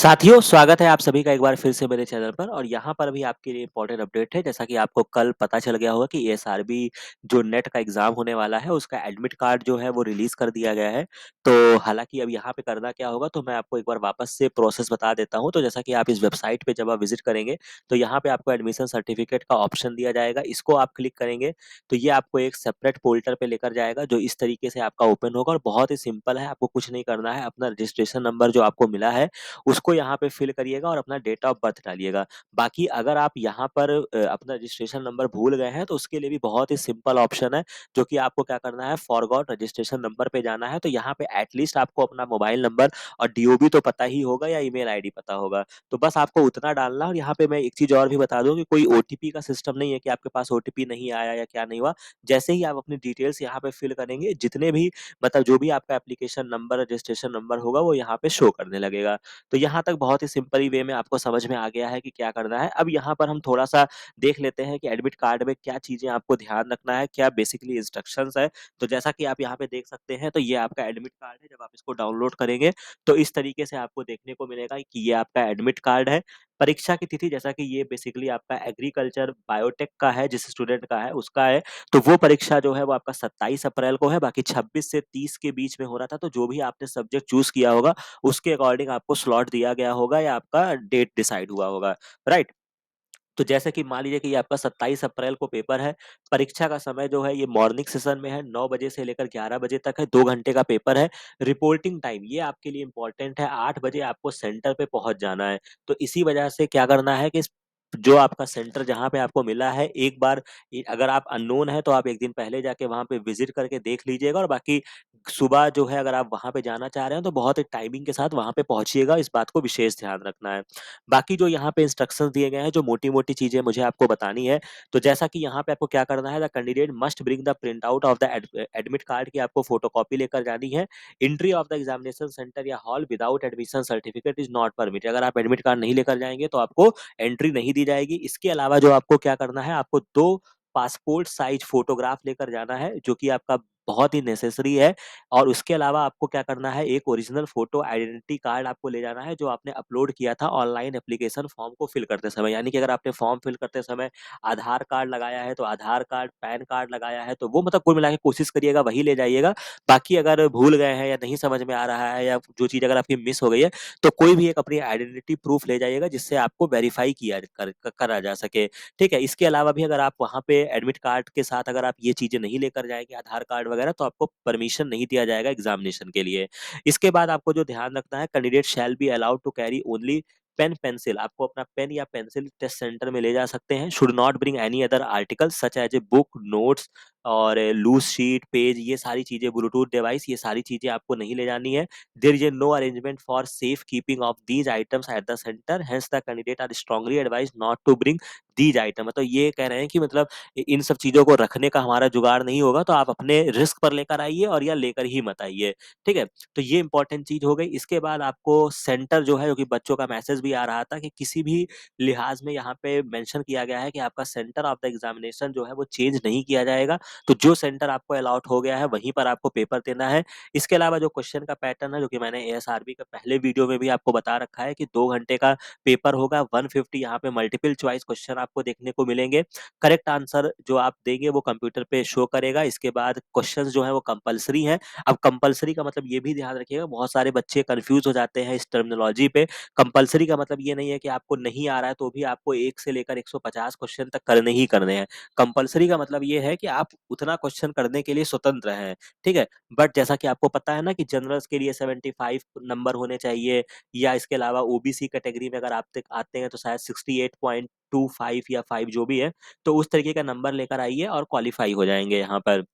साथियों, स्वागत है आप सभी का एक बार फिर से मेरे चैनल पर और यहाँ पर भी आपके लिए इम्पोर्टेंट अपडेट है। जैसा कि आपको कल पता चल गया होगा कि एएसआरबी जो नेट का एग्ज़ाम होने वाला है, उसका एडमिट कार्ड जो है वो रिलीज़ कर दिया गया है। तो हालाँकि अब यहाँ पे करना क्या होगा, तो मैं आपको एक बार वापस से प्रोसेस बता देता हूँ। तो जैसा कि आप इस वेबसाइट पे जब आप विज़िट करेंगे, तो यहाँ पे आपको एडमिशन सर्टिफ़िकेट का ऑप्शन दिया जाएगा। इसको आप क्लिक करेंगे, तो ये आपको एक सेपरेट पोर्टल पे लेकर जाएगा, जो इस तरीके से आपका ओपन होगा और बहुत ही सिंपल है, आपको कुछ नहीं करना है। अपना रजिस्ट्रेशन नंबर जो आपको मिला है, उसको यहाँ पे फिल करिएगा और अपना डेट ऑफ बर्थ डालिएगा। बाकी अगर आप यहाँ पर अपना रजिस्ट्रेशन नंबर भूल गए हैं, तो उसके लिए भी बहुत ही सिंपल ऑप्शन है, जो कि आपको क्या करना है, फॉरगॉट रजिस्ट्रेशन नंबर पे जाना है। तो यहाँ पे एटलीस्ट आपको अपना मोबाइल नंबर और डीओबी तो पता ही होगा या ईमेल आईडी पता होगा। तो बस आपको उतना डालना है और यहाँ पे मैं एक चीज़ और भी बता दूँ कि कोई ओटीपी का सिस्टम नहीं है कि आपके पास ओटीपी नहीं आया या क्या नहीं हुआ। जैसे ही आप अपनी डिटेल्स यहाँ पे फिल करेंगे, जितने भी मतलब जो भी आपका एप्लीकेशन नंबर, रजिस्ट्रेशन नंबर होगा, वो यहाँ पे शो करने लगेगा। तो यहाँ तक बहुत ही सिंपल ही वे में आपको समझ में आ गया है कि क्या करना है। अब यहाँ पर हम थोड़ा-सा देख लेते हैं कि एडमिट कार्ड में क्या चीज़ें आपको ध्यान रखना है, क्या बेसिकली इंस्ट्रक्शंस है। तो जैसा कि आप यहाँ पे देख सकते हैं, तो ये आपका एडमिट कार्ड है। जब आप इसको डाउनलोड करेंगे, तो इस तरीके से आपको देखने को मिलेगा कि ये आपका एडमिट कार्ड है। परीक्षा की तिथि जैसा कि ये बेसिकली आपका एग्रीकल्चर बायोटेक का है, जिस स्टूडेंट का है, उसका है। तो वो परीक्षा जो है वो आपका 27 अप्रैल को है, बाकी 26 से 30 के बीच में हो रहा था। तो जो भी आपने सब्जेक्ट चूज़ किया होगा, उसके अकॉर्डिंग आपको स्लॉट दिया गया होगा या आपका डेट डिसाइड हुआ होगा, राइट? तो जैसे कि मान लीजिए कि ये आपका 27 अप्रैल को पेपर है, परीक्षा का समय जो है ये मॉर्निंग सेशन में है, 9 बजे से लेकर 11 बजे तक है, 2 घंटे का पेपर है। रिपोर्टिंग टाइम ये आपके लिए इम्पोर्टेंट है, 8 बजे आपको सेंटर पे पहुँच जाना है। तो इसी वजह से क्या करना है कि जो आपका सेंटर जहाँ पे आपको मिला है, एक बार अगर आप अननोन हैं, तो आप 1 दिन पहले जाके वहाँ पे विज़िट करके देख लीजिएगा और बाकी सुबह जो है अगर आप वहाँ पे जाना चाह रहे हैं, तो बहुत ही टाइमिंग के साथ वहाँ पे पहुँचिएगा, इस बात को विशेष ध्यान रखना है। बाकी जो यहाँ पे इंस्ट्रक्शंस दिए गए हैं, जो मोटी-मोटी चीज़ें मुझे आपको बतानी है, तो जैसा कि यहाँ पे आपको क्या करना है, the candidate must bring the print out of the admit card की आपको फोटोकॉपी लेकर जानी है। Entry of the examination centre या hall without admission certificate is not permitted. अगर आप एडमिट कार्ड नहीं लेकर जाएँगे, तो आपको एंट्री नहीं दी जाएगी। इसके अलावा जो आपको क्या करना है, आपको 2 पासपोर्ट साइज़ फोटोग्राफ लेकर जाना है, जो कि आपका बहुत ही नेसेसरी है और उसके अलावा आपको क्या करना है, एक ओरिजिनल फ़ोटो आइडेंटिटी कार्ड आपको ले जाना है, जो आपने अपलोड किया था ऑनलाइन एप्लीकेशन फॉर्म को फिल करते समय। यानी कि अगर आपने फॉर्म फिल करते समय आधार कार्ड लगाया है, तो आधार कार्ड, पैन कार्ड लगाया है, तो वो मतलब कुल मिला के कोशिश करिएगा वही ले जाइएगा। बाकी अगर भूल गए हैं या नहीं समझ में आ रहा है या जो चीज़ अगर आपकी मिस हो गई है, तो कोई भी एक अपनी आइडेंटिटी प्रूफ ले जाइएगा, जिससे आपको वेरीफाई किया करा जा सके। ठीक है? इसके अलावा भी अगर आप वहाँ पे एडमिट कार्ड के साथ अगर आप ये चीज़ें नहीं लेकर जाएँगे, आधार कार्ड वगैरह, तो आपको परमिशन नहीं दिया जाएगा एग्ज़ामिनेशन के लिए। इसके बाद आपको जो ध्यान रखना है, candidate shall be allowed to carry only pen pencil. आपको अपना पेन या पेंसिल टेस्ट सेंटर में ले जा सकते हैं। Should not bring any other article such as a book, notes और लूज़ शीट, पेज, ये सारी चीज़ें, ब्लूटूथ डिवाइस, ये सारी चीज़ें आपको नहीं ले जानी है। There is no arrangement for safe keeping of these items at the centre, hence the candidate are strongly advised not to bring these item. मतलब ये कह रहे हैं कि मतलब इन सब चीज़ों को रखने का हमारा जुगाड़ नहीं होगा, तो आप अपने रिस्क पर लेकर आइए और या लेकर ही मत आइए, ठीक है? तो ये इम्पोर्टेंट चीज़ हो गई। इसके बाद आपको सेंटर जो है, जो कि बच्चों का मैसेज भी आ रहा था कि किसी भी लिहाज में यहाँ पे मेंशन किया गया है कि आपका सेंटर ऑफ द एग्ज़ामिनेशन जो है वो चेंज नहीं किया जाएगा। तो जो सेंटर आपको अलॉट हो गया है, वहीं पर आपको पेपर देना है। इसके अलावा जो क्वेश्चन का पैटर्न है, जो कि मैंने एएसआरबी के पहले वीडियो में भी आपको बता रखा है कि 2 घंटे का पेपर होगा, 150 यहाँ पे मल्टीपल चॉइस क्वेश्चन आपको देखने को मिलेंगे। करेक्ट आंसर जो आप देंगे वो कंप्यूटर पे शो करेगा। इसके बाद क्वेश्चंस जो हैं वो कंपल्सरी हैं। अब कंपल्सरी का मतलब ये भी ध्यान रखिएगा, बहुत सारे बच्चे कन्फ्यूज़ हो जाते हैं इस टर्मिनोलॉजी पे। कंपल्सरी का मतलब ये नहीं है कि आपको नहीं आ रहा है तो भी आपको 1 से लेकर 150 क्वेश्चन तक करने ही करने हैं। कंपल्सरी का मतलब ये है कि आप उतना क्वेश्चन करने के लिए स्वतंत्र हैं, ठीक है? बट जैसा कि आपको पता है ना कि जनरल्स के लिए 75 नंबर होने चाहिए या इसके अलावा ओबीसी कैटेगरी में अगर आप तक आते हैं तो शायद 68.25 या 5 जो भी है, तो उस तरीके का नंबर लेकर आइए और क्वालीफाई हो जाएँगे यहाँ पर।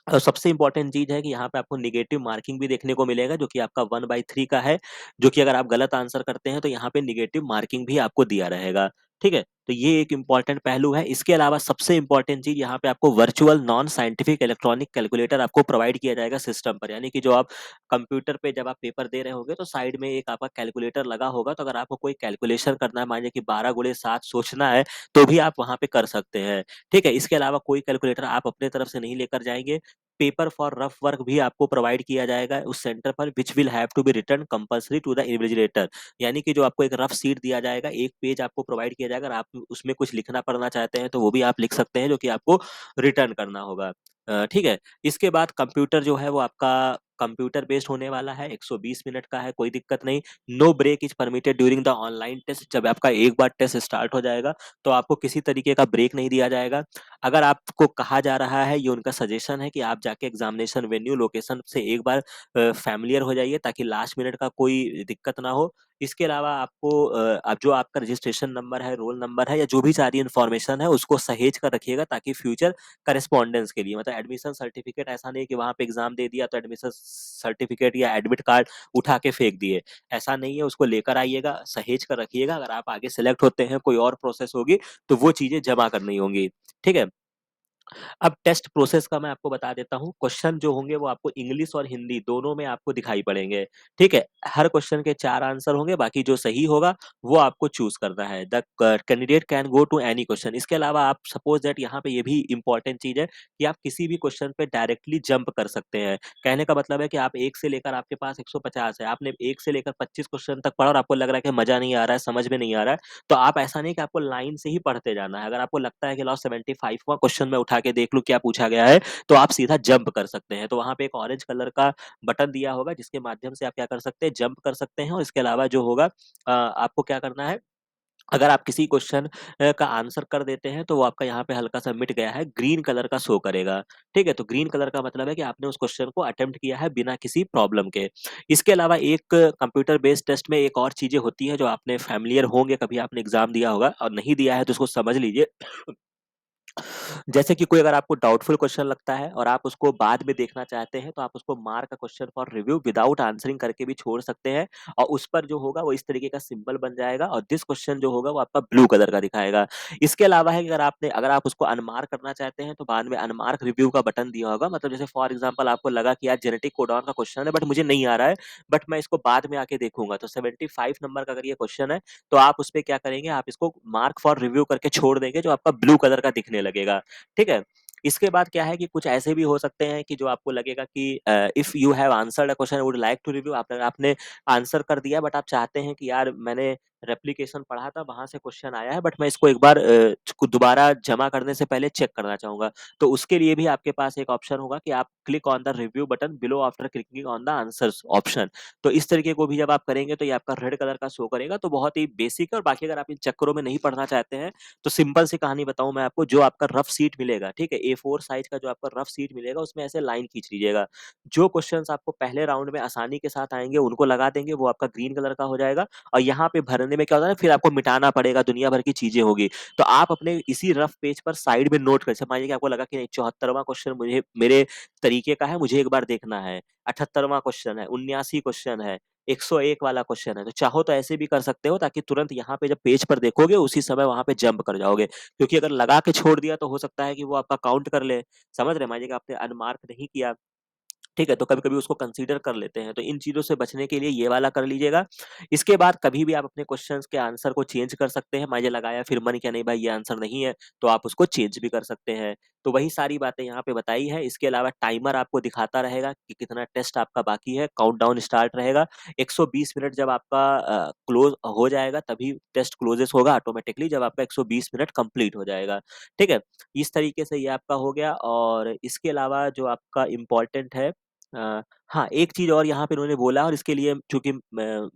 और सबसे इम्पोर्टेंट चीज़ है कि यहाँ पे आपको नेगेटिव मार्किंग भी देखने को मिलेगा, जो कि आपका 1/3 का है, जो कि अगर आप गलत आंसर करते हैं, तो यहाँ पे नेगेटिव मार्किंग भी आपको दिया रहेगा, ठीक है? तो ये एक इम्पोर्टेंट पहलू है। इसके अलावा सबसे इम्पोर्टेंट चीज़ यहाँ पे आपको virtual non scientific electronic calculator आपको प्रोवाइड किया जाएगा सिस्टम पर। यानी कि जो आप कंप्यूटर पे जब आप पेपर दे रहे होंगे, तो साइड में एक आपका कैलकुलेटर लगा होगा, तो अगर आपको कोई कैलकुलेशन करना है, मान लीजिए कि 12 गुणे 7 सोचना है, तो भी आप वहाँ पे कर सकते हैं, ठीक है? इसके अलावा कोई कैलकुलेटर आप अपने तरफ से नहीं लेकर जाएँगे। पेपर फॉर रफ वर्क भी आपको प्रोवाइड किया जाएगा उस सेंटर पर, which will have to be return compulsory to the invigilator. यानी कि जो आपको एक रफ सीट दिया जाएगा, एक पेज आपको प्रोवाइड किया जाएगा, अगर आप उसमें कुछ लिखना पढ़ना चाहते हैं तो वो भी आप लिख सकते हैं, जो कि आपको रिटर्न करना होगा। ठीक है। इसके बाद कंप्यूटर जो है वो आपका कंप्यूटर बेस्ड होने वाला है, 120 मिनट का है, कोई दिक्कत नहीं। No break is permitted during the online test. जब आपका एक बार टेस्ट स्टार्ट हो जाएगा तो आपको किसी तरीके का ब्रेक नहीं दिया जाएगा। अगर आपको कहा जा रहा है, ये उनका सजेशन है कि आप जाके एग्जामिनेशन वेन्यू लोकेशन से एक बार फैमिलियर हो जाइए, ताकि लास्ट मिनट का कोई दिक्कत ना हो। इसके अलावा आपको अब जो आपका रजिस्ट्रेशन नंबर है, रोल नंबर है, या जो भी सारी इन्फॉर्मेशन है उसको सहेज कर रखिएगा, ताकि फ्यूचर करेस्पॉन्डेंस के लिए, मतलब एडमिशन सर्टिफिकेट, ऐसा नहीं कि वहां पे एग्जाम दे दिया तो एडमिशन सर्टिफिकेट या एडमिट कार्ड उठा के फेंक दिए, ऐसा नहीं है। उसको लेकर आइएगा, सहेज कर रखिएगा। अगर आप आगे सेलेक्ट होते हैं, कोई और प्रोसेस होगी तो वो चीजें जमा करनी होंगी। ठीक है। अब टेस्ट प्रोसेस का मैं आपको बता देता हूँ। क्वेश्चन जो होंगे वो आपको इंग्लिश और हिंदी दोनों में आपको दिखाई पड़ेंगे। ठीक है। हर क्वेश्चन के 4 आंसर होंगे, बाकी जो सही होगा वो आपको चूज करना है। The candidate can go to any question. इसके अलावा आप सपोज दैट, यहाँ पे ये भी इंपॉर्टेंट चीज है कि आप किसी भी क्वेश्चन पे डायरेक्टली जंप कर सकते हैं। कहने का मतलब है कि आप एक से लेकर, आपके पास 150 है, आपने एक से लेकर 25 क्वेश्चन तक पढ़ा और आपको लग रहा है कि मजा नहीं आ रहा है, समझ में नहीं आ रहा है, तो आप ऐसा नहीं कि आपको लाइन से ही पढ़ते जाना है। अगर आपको लगता है कि लाओ 75वां क्वेश्चन में उठा के देख लूं क्या पूछा गया है, तो आप सीधा जंप कर सकते हैं। तो वहां पे एक ऑरेंज कलर का बटन दिया होगा, जिसके माध्यम से आप क्या कर सकते हैं, जंप कर सकते हैं। और इसके अलावा जो होगा, आपको क्या करना है, अगर आप किसी क्वेश्चन का आंसर कर देते हैं तो वो आपका यहाँ पे हल्का सा मिट गया है, ग्रीन कलर का शो करेगा। ठीक है। तो ग्रीन कलर का मतलब है कि आपने उस क्वेश्चन को अटेम्प्ट किया है बिना किसी प्रॉब्लम के। इसके अलावा एक कंप्यूटर बेस्ड टेस्ट में एक और चीजें होती है जो आपने फैमिलियर होंगे, कभी आपने एग्जाम दिया होगा, और नहीं दिया है तो उसको समझ लीजिए। जैसे कि कोई अगर आपको डाउटफुल क्वेश्चन लगता है और आप उसको बाद में देखना चाहते हैं, तो आप उसको mark question for review without answering करके भी छोड़ सकते हैं। और उस पर जो होगा वो इस तरीके का सिंबल बन जाएगा, और दिस क्वेश्चन जो होगा वो आपका ब्लू कलर का दिखाएगा। इसके अलावा है कि अगर आप उसको अनमार्क करना चाहते हैं, तो बाद में अनमार्क रिव्यू का बटन दिया होगा। मतलब जैसे फॉर एग्जाम्पल आपको लगा कि यार जेनेटिक कोडॉन का क्वेश्चन है, बट मुझे नहीं आ रहा है, बट मैं इसको बाद में आके देखूंगा, तो 75 नंबर का अगर ये क्वेश्चन है, तो आप उस पर क्या करेंगे, आप इसको मार्क फॉर रिव्यू करके छोड़ देंगे, जो आपका ब्लू कलर का दिखने लगेगा। ठीक है। इसके बाद क्या है कि कुछ ऐसे भी हो सकते हैं कि जो आपको लगेगा कि if you have answered a question would like to review, आपने आंसर कर दिया, बट आप चाहते हैं कि यार मैंने रेप्लिकेशन पढ़ा था, वहां से क्वेश्चन आया है, बट मैं इसको एक बार दोबारा जमा करने से पहले चेक करना चाहूंगा। तो उसके लिए भी आपके पास एक ऑप्शन होगा कि आप click on the review button below after clicking on the answers option. तो इस तरीके को भी जब आप करेंगे तो ये आपका रेड कलर का शो करेगा। तो बहुत ही बेसिक है। और बाकी अगर आप इन चक्करों में नहीं पढ़ना चाहते हैं, तो सिंपल सी कहानी बताऊं मैं आपको, जो आपका रफ सीट मिलेगा, ठीक है, A4 साइज का जो आपका रफ सीट मिलेगा, उसमें ऐसे लाइन खींच लीजिएगा। जो क्वेश्चंस आपको पहले राउंड में आसानी के साथ आएंगे उनको लगा देंगे, वो आपका ग्रीन कलर का हो जाएगा। और यहाँ पे भरने में क्या होता है ना, फिर आपको मिटाना पड़ेगा, दुनिया भर की चीजें होगी। तो आप अपने इसी रफ पेज पर साइड में नोट कर, मानिए कि आपको लगा कि नहीं, 74वां क्वेश्चन मुझे मेरे तरीके का है, मुझे एक बार देखना है, 78वां क्वेश्चन है, 79 क्वेश्चन है, 101 वाला क्वेश्चन है, तो चाहो तो ऐसे भी कर सकते हो, ताकि तुरंत यहाँ पे जब पेज पर देखोगे उसी समय वहां पे जंप कर जाओगे। क्योंकि अगर लगा के छोड़ दिया तो हो सकता है कि वो आपका काउंट कर ले। समझ रहे, मानिए कि आपने अनमार्क नहीं किया, ठीक है, तो कभी-कभी उसको कंसीडर कर लेते हैं। तो इन चीज़ों से बचने के लिए ये वाला कर लीजिएगा। इसके बाद कभी भी आप अपने क्वेश्चन्स के आंसर को चेंज कर सकते हैं। मान लगाया फिर मन किया नहीं भाई ये आंसर नहीं है, तो आप उसको चेंज भी कर सकते हैं। तो वही सारी बातें यहाँ पे बताई है। इसके अलावा टाइमर आपको दिखाता रहेगा कि कितना टेस्ट आपका बाकी है, काउंटडाउन स्टार्ट रहेगा। 120 मिनट जब आपका क्लोज हो जाएगा तभी टेस्ट क्लोजेस होगा ऑटोमेटिकली, जब आपका 120 मिनट कंप्लीट हो जाएगा। ठीक है? इस तरीके से ये आपका हो गया। और इसके अलावा जो आपका इम्पोर्टेंट है, अ, हाँ, एक चीज़ और यहाँ पे उन्होंने बोला, और इसके लिए चूँकि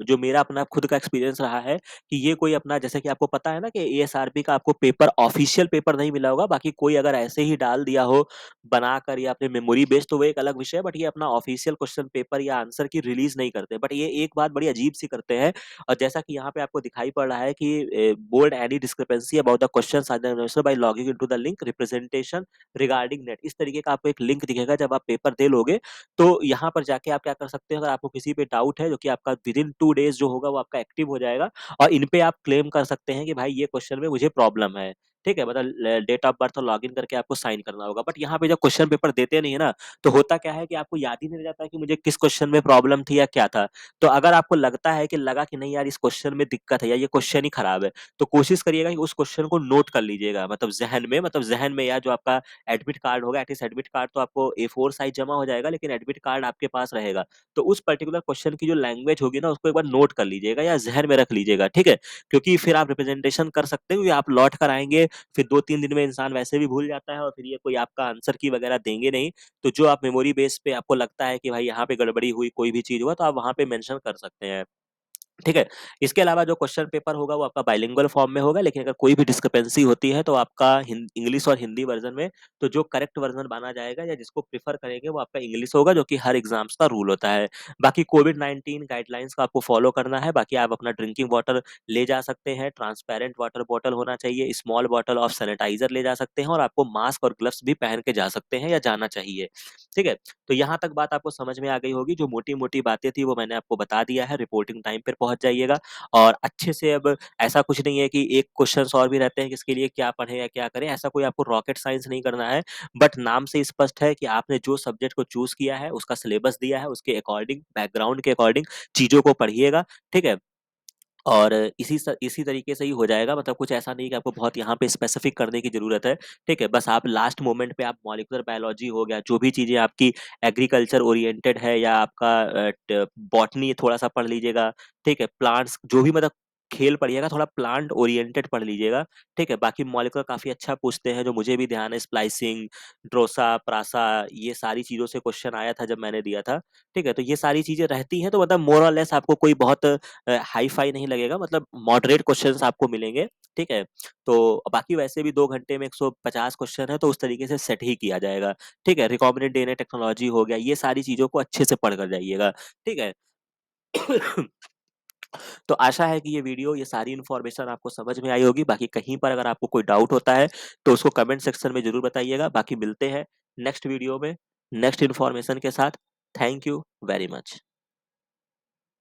जो मेरा अपना खुद का एक्सपीरियंस रहा है कि ये कोई अपना, जैसे कि आपको पता है ना कि एएसआरबी का आपको पेपर ऑफिशियल पेपर नहीं मिला होगा, बाकी कोई अगर ऐसे ही डाल दिया हो बनाकर या अपने मेमोरी बेस्ड, तो वो एक अलग विषय है, बट ये अपना ऑफिशियल क्वेश्चन पेपर या आंसर की रिलीज नहीं करते। बट ये एक बात बड़ी अजीब सी करते हैं, और जैसा कि यहाँ पे आपको दिखाई पड़ रहा है कि bold any discrepancy about the questions answer by logging into the link representation regarding net. इस तरीके का आपको एक लिंक दिखेगा जब आप पेपर दे लोगे, तो यहाँ पर जाके आप क्या कर सकते हैं, अगर आपको किसी पे डाउट है, जो कि आपका विद इन 2 डेज जो होगा वो आपका एक्टिव हो जाएगा, और इन पे आप क्लेम कर सकते हैं कि भाई ये क्वेश्चन में मुझे प्रॉब्लम है। ठीक है? मतलब डेट ऑफ बर्थ और लॉगिन करके आपको साइन करना होगा। बट यहाँ पे जब क्वेश्चन पेपर देते नहीं है ना, तो होता क्या है कि आपको याद ही नहीं रह जाता है कि मुझे किस क्वेश्चन में प्रॉब्लम थी या क्या था। तो अगर आपको लगता है कि लगा कि नहीं यार इस क्वेश्चन में दिक्कत है या ये क्वेश्चन ही खराब है, तो कोशिश करिएगा कि उस क्वेश्चन को नोट कर लीजिएगा। मतलब ज़हन में या जो आपका एडमिट कार्ड होगा, एटलीस्ट एडमिट कार्ड तो आपको A4 साइज़ जमा हो जाएगा, लेकिन एडमिट कार्ड आपके पास रहेगा। तो उस पर्टिकुलर क्वेश्चन की जो लैंग्वेज होगी ना, उसको एक बार नोट कर लीजिएगा या ज़हन में रख लीजिएगा, ठीक है? क्योंकि फिर आप रिप्रेजेंटेशन कर सकते हो, या आप लौट कर आएँगे, फिर 2-3 दिन में इंसान वैसे भी भूल जाता है और फिर ये कोई आपका आंसर की वगैरह देंगे नहीं। तो जो आप मेमोरी बेस पे आपको लगता है कि भाई यहाँ पे गड़बड़ी हुई, कोई भी चीज़ हुआ, तो आप वहाँ पे मेंशन कर सकते हैं। ठीक है? इसके अलावा जो क्वेश्चन पेपर होगा वो आपका बाइलिंगुअल फॉर्म में होगा, लेकिन अगर कोई भी डिस्क्रिपेंसी होती है तो आपका इंग्लिश और हिंदी वर्जन में, तो जो करेक्ट वर्जन माना जाएगा या जिसको प्रेफर करेंगे वो आपका इंग्लिश होगा, जो कि हर एग्जाम्स का रूल होता है। बाकी कोविड-19 गाइडलाइंस का आपको फॉलो करना है। बाकी आप अपना ड्रिंकिंग वाटर ले जा सकते हैं, ट्रांसपेरेंट वाटर बॉटल होना चाहिए, स्मॉल बॉटल ऑफ सैनिटाइजर ले जा सकते हैं, और आपको मास्क और ग्लव्स भी पहन के जा सकते हैं या जाना चाहिए। ठीक है? तो यहाँ तक बात आपको समझ में आ गई होगी। जो मोटी-मोटी बातें थी वो मैंने आपको बता दिया है। रिपोर्टिंग टाइम पे पहुँच जाइएगा, और अच्छे से, अब ऐसा कुछ नहीं है कि एक क्वेश्चंस और भी रहते हैं कि इसके लिए क्या पढ़ें या क्या करें, ऐसा कोई आपको रॉकेट साइंस नहीं करना है। बट नाम से स्पष्ट है कि आपने जो सब्जेक्ट को चूज़ किया है, उसका सिलेबस दिया है, उसके अकॉर्डिंग, बैकग्राउंड के अकॉर्डिंग चीज़ों को पढ़िएगा, ठीक है? और इसी तरीके से ही हो जाएगा। मतलब कुछ ऐसा नहीं कि आपको बहुत यहाँ पे स्पेसिफिक करने की ज़रूरत है, ठीक है? बस आप लास्ट मोमेंट पे आप मॉलिक्यूलर बायोलॉजी हो गया, जो भी चीज़ें आपकी एग्रीकल्चर ओरिएंटेड है, या आपका बॉटनी थोड़ा-सा पढ़ लीजिएगा, ठीक है? प्लांट्स जो भी, मतलब खेल पढ़िएगा, थोड़ा प्लांट ओरिएंटेड पढ़ लीजिएगा, ठीक है? बाकी मॉलिक्यूलर काफ़ी अच्छा पूछते हैं, जो मुझे भी ध्यान है, स्प्लाइसिंग, ड्रोसा, प्रासा, ये सारी चीज़ों से क्वेश्चन आया था जब मैंने दिया था, ठीक है? तो ये सारी चीज़ें रहती हैं, तो मतलब मोर और लेस आपको कोई बहुत हाई-फाई नहीं लगेगा, मतलब मॉडरेट क्वेश्चंस आपको मिलेंगे, ठीक है? तो बाकी वैसे भी 2 घंटे में 150 क्वेश्चन है, तो उस तरीके से सेट ही किया जाएगा, ठीक है? रिकॉम्बिनेंट डीएनए टेक्नोलॉजी हो गया, ये सारी चीज़ों को अच्छे से पढ़ कर जाइएगा, ठीक है? तो आशा है कि ये वीडियो, ये सारी इन्फॉर्मेशन आपको समझ में आई होगी। बाकी कहीं पर अगर आपको कोई डाउट होता है, तो उसको कमेंट सेक्शन में ज़रूर बताइएगा। बाकी मिलते हैं नेक्स्ट वीडियो में, नेक्स्ट इन्फॉर्मेशन के साथ। Thank you very much.